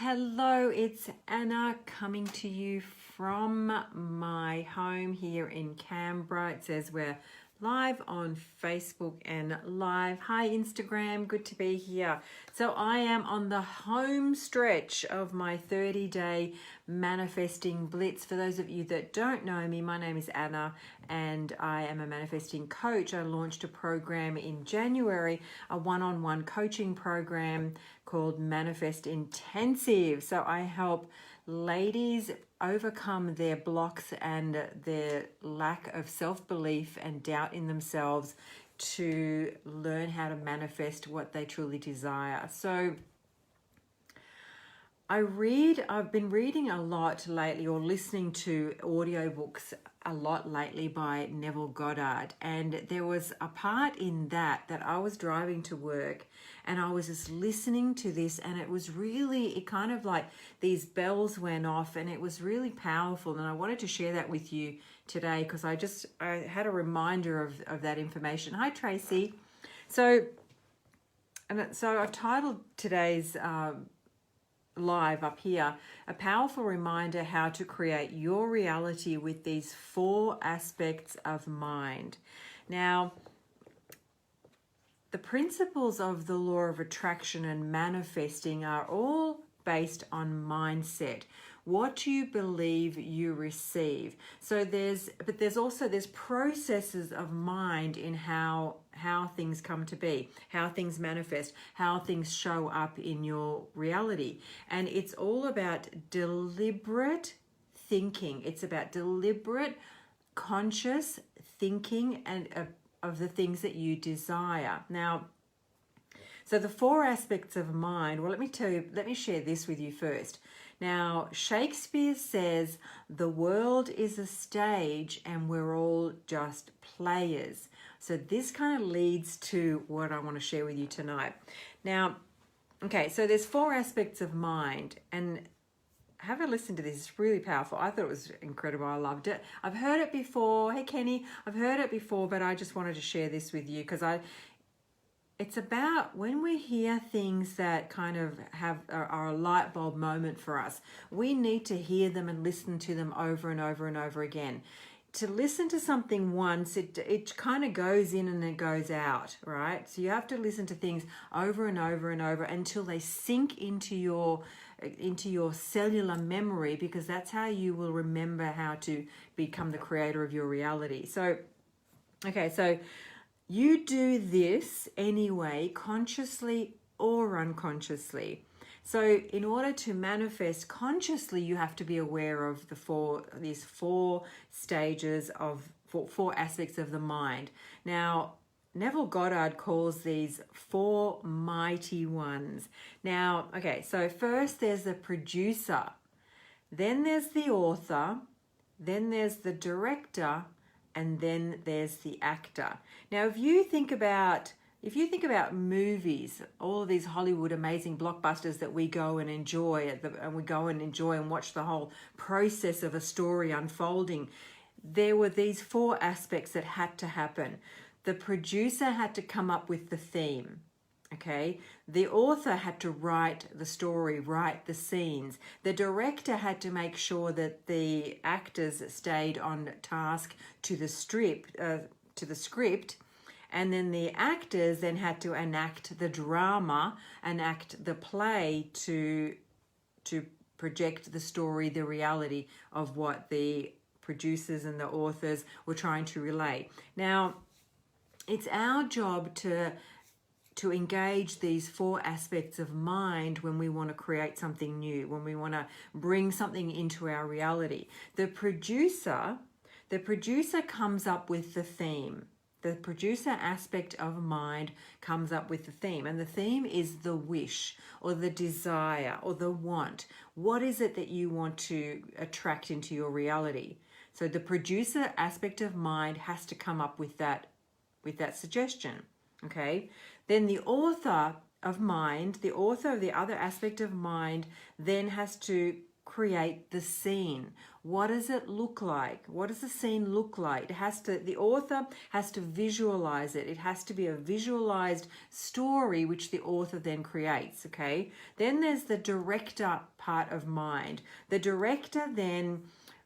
Hello, it's Anna coming to you from my home here in Canberra. It says we're live on Facebook and live. Hi, Instagram. Good to be here. So I am on the home stretch of my 30-day manifesting blitz. For those of you that don't know me, my name is Anna and I am a manifesting coach. I launched a program in January, a one-on-one coaching program called Manifest Intensive. So I help ladies overcome their blocks and their lack of self-belief and doubt in themselves to learn how to manifest what they truly desire. So I've been reading a lot lately, or listening to audiobooks a lot lately by Neville Goddard. And there was a part in that I was driving to work and I was just listening to this, and it kind of like these bells went off, and it was really powerful. And I wanted to share that with you today because I had a reminder of that information. Hi, Tracy. So I've titled today's live up here, a powerful reminder how to create your reality with these 4 aspects of mind. Now, the principles of the law of attraction and manifesting are all based on mindset. What you believe, you receive. So there's processes of mind in how things come to be, how things manifest, how things show up in your reality. And it's all about deliberate thinking. It's about deliberate, conscious thinking and of the things that you desire. Now, so the 4 aspects of mind, well, let me share this with you first. Now, Shakespeare says the world is a stage and we're all just players. So this kind of leads to what I want to share with you tonight. Now, okay, so there's 4 aspects of mind, and have a listen to this. It's really powerful. I thought it was incredible. I loved it. I've heard it before. Hey, Kenny, I've heard it before, but I just wanted to share this with you because it's about when we hear things that kind of are a light bulb moment for us, we need to hear them and listen to them over and over and over again. To listen to something once, it kind of goes in and it goes out, right? So you have to listen to things over and over and over until they sink into your cellular memory, because that's how you will remember how to become the creator of your reality. So, okay, so you do this anyway, consciously or unconsciously. So in order to manifest consciously, you have to be aware of these four stages of 4 aspects of the mind. Now, Neville Goddard calls these 4 mighty ones. Now, okay, so first there's the producer, then there's the author, then there's the director, and then there's the actor. Now, if you think about movies, all of these Hollywood amazing blockbusters that we go and enjoy, and watch the whole process of a story unfolding, there were these 4 aspects that had to happen. The producer had to come up with the theme. Okay, the author had to write the story, write the scenes. The director had to make sure that the actors stayed on task to the script, and then the actors then had to enact the drama, enact the play to project the story, the reality of what the producers and the authors were trying to relay. Now, it's our job to engage these 4 aspects of mind when we want to create something new, when we want to bring something into our reality. The producer comes up with the theme. The producer aspect of mind comes up with the theme, and the theme is the wish or the desire or the want. What is it that you want to attract into your reality? So the producer aspect of mind has to come up with that suggestion. Okay, then the author of mind, the author of the other aspect of mind, then has to create the scene. What does it look like? What does the scene look like? The author has to visualize it. It has to be a visualized story which the author then creates, okay? Then there's the director part of mind. The director then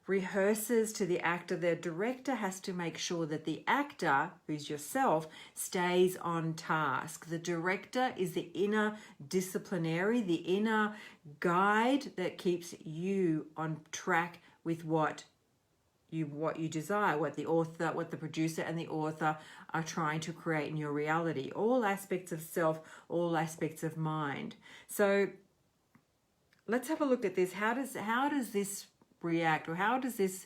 rehearses to the actor. The director has to make sure that the actor, who's yourself, stays on task. The director is the inner disciplinary, the inner guide that keeps you on track with what you desire, what the producer and the author are trying to create in your reality. All aspects of self, all aspects of mind. So let's have a look at this. How does this react, or how does this,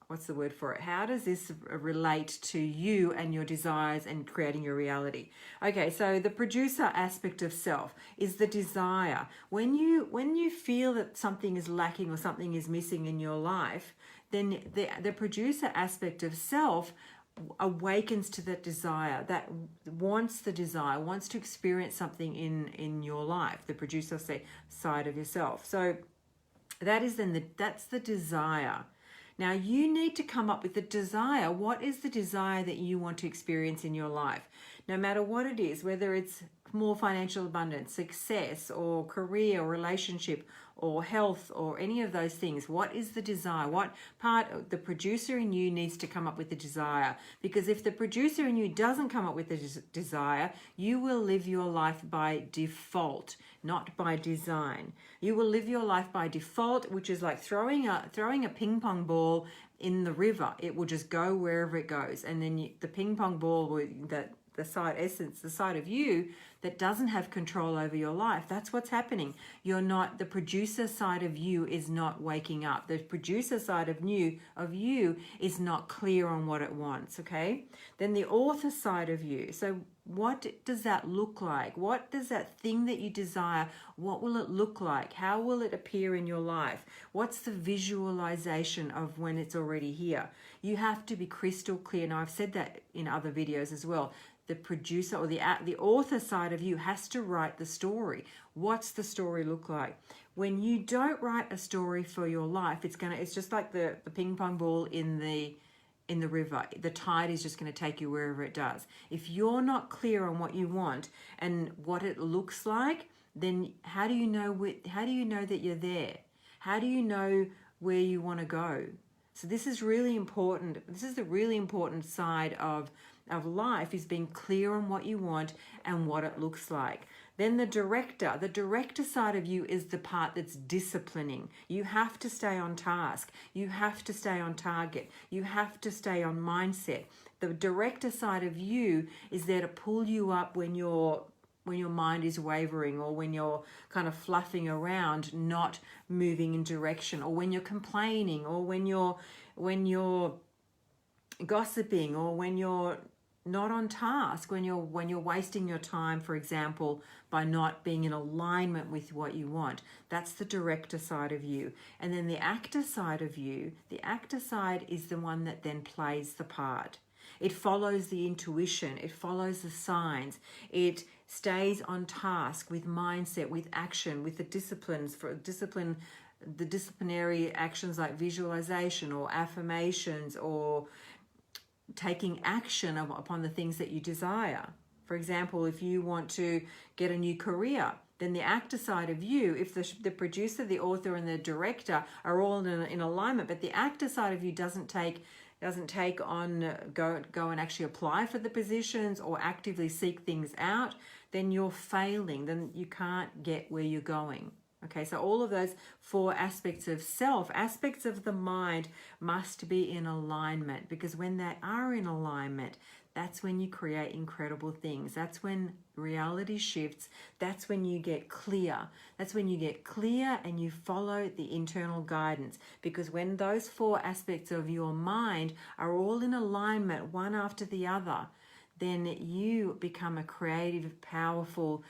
what's the word for it? How does this relate to you and your desires and creating your reality? Okay, so the producer aspect of self is the desire. When you feel that something is lacking or something is missing in your life, then the producer aspect of self awakens to that desire, that wants to experience something in your life, the producer side of yourself. So that's the desire. Now you need to come up with the desire. What is the desire that you want to experience in your life? No matter what it is, whether it's more financial abundance, success, or career, or relationship, or health, or any of those things. What is the desire? What part of the producer in you needs to come up with the desire? Because if the producer in you doesn't come up with the desire, you will live your life by default, not by design. You will live your life by default, which is like throwing a ping pong ball in the river. It will just go wherever it goes, and then the ping pong ball the side of you that doesn't have control over your life. That's what's happening. The producer side of you is not waking up. The producer side of you is not clear on what it wants, okay? Then the author side of you. So what does that look like? What does that thing that you desire, what will it look like? How will it appear in your life? What's the visualization of when it's already here? You have to be crystal clear. Now, I've said that in other videos as well. The producer or the author side of you has to write the story. What's the story look like? When you don't write a story for your life, it's just like the ping pong ball in the river. The tide is just going to take you wherever it does. If you're not clear on what you want and what it looks like, then how do you know that you're there? How do you know where you want to go? So this is really important. This is the really important side of life, is being clear on what you want and what it looks like. Then the director side of you is the part that's disciplining. You have to stay on task. You have to stay on target. You have to stay on mindset. The director side of you is there to pull you up when your mind is wavering, or when you're kind of fluffing around, not moving in direction, or when you're complaining, or when you're gossiping, or when you're not on task, when you're wasting your time, for example, by not being in alignment with what you want. That's the director side of you. And then the actor side of you, the actor side is the one that then plays the part. It follows the intuition, it follows the signs, it stays on task with mindset, with action, with the disciplinary actions like visualization or affirmations, or taking action upon the things that you desire. For example, if you want to get a new career, then the actor side of you, if the producer, the author, and the director are all in alignment, but the actor side of you doesn't take on, go and actually apply for the positions or actively seek things out, then you're failing. Then you can't get where you're going. Okay, so all of those 4 aspects of self, aspects of the mind, must be in alignment, because when they are in alignment, that's when you create incredible things. That's when reality shifts. That's when you get clear. That's when you get clear and you follow the internal guidance. Because when those 4 aspects of your mind are all in alignment, one after the other, then you become a creative, powerful,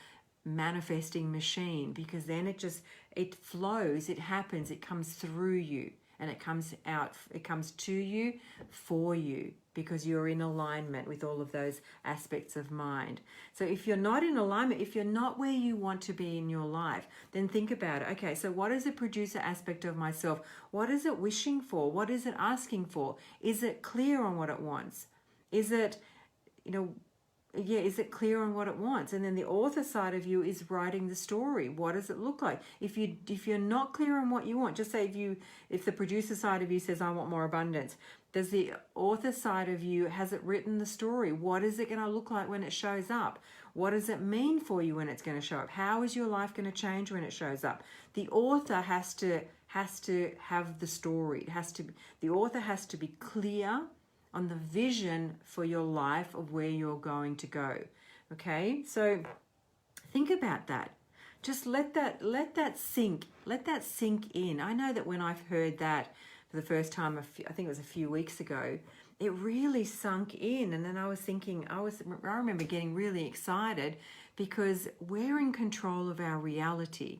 manifesting machine, because then it flows, it happens, it comes through you, and it comes out, it comes to you, for you, because you're in alignment with all of those aspects of mind. So if you're not in alignment, if you're not where you want to be in your life, then think about it. Okay, so what is the producer aspect of myself? What is it wishing for? What is it asking for? Is it clear on what it wants? Is it, is it clear on what it wants? And then the author side of you is writing the story. What does it look like? If you're not clear on what you want, just say if the producer side of you says, I want more abundance, does the author side of you, has it written the story? What is it going to look like when it shows up? What does it mean for you when it's going to show up? How is your life going to change when it shows up? The author has to have the story. The author has to be clear on the vision for your life of where you're going to go. Okay, so think about that. Just let that sink in. I know that when I've heard that for the first time, I think it was a few weeks ago, it really sunk in. And then I was thinking, I remember getting really excited because we're in control of our reality.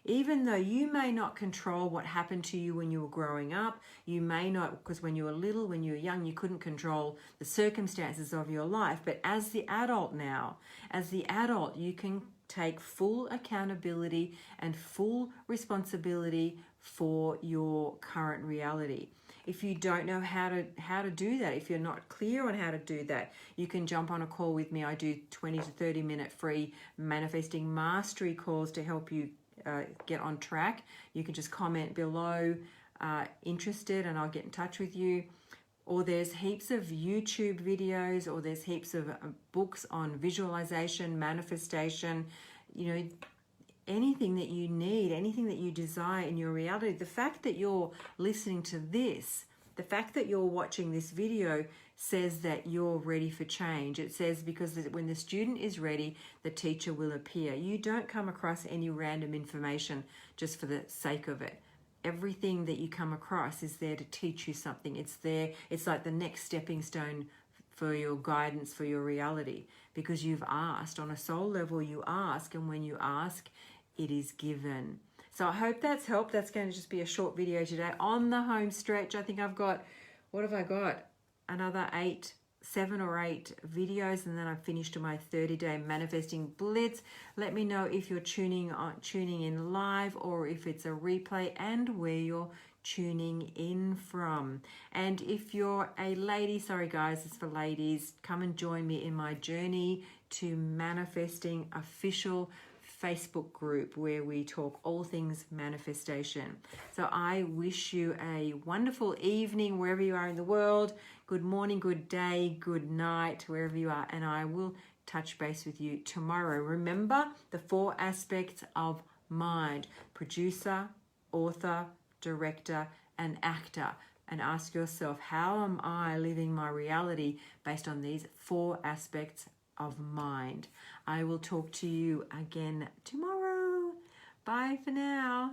Even though you may not control what happened to you when you were growing up, you may not, because when you were little, when you were young, you couldn't control the circumstances of your life. But as the adult now, you can take full accountability and full responsibility for your current reality. If you don't know how to do that, if you're not clear on how to do that, you can jump on a call with me. I do 20 to 30 minute free manifesting mastery calls to help you get on track. You can just comment below interested and I'll get in touch with you. Or there's heaps of YouTube videos, or there's heaps of books on visualization, manifestation, anything that you need, anything that you desire in your reality. The fact that you're listening to this, the fact that you're watching this video says that you're ready for change. It says because when the student is ready, the teacher will appear. You don't come across any random information just for the sake of it. Everything that you come across is there to teach you something. It's there. It's like the next stepping stone for your guidance, for your reality, because you've asked. On a soul level, you ask, and when you ask, it is given. So I hope that's helped. That's going to just be a short video today on the home stretch. I think I've got, what have I got? Another 7 or 8 videos, and then I've finished my 30-day manifesting blitz. Let me know if you're tuning in live or if it's a replay, and where you're tuning in from. And if you're a lady, sorry guys, it's for ladies, come and join me in my journey to manifesting official Facebook group where we talk all things manifestation. So I wish you a wonderful evening wherever you are in the world. Good morning, good day, good night, wherever you are. And I will touch base with you tomorrow. Remember the 4 aspects of mind: producer, author, director, and actor. And ask yourself, how am I living my reality based on these 4 aspects of mind? I will talk to you again tomorrow. Bye for now.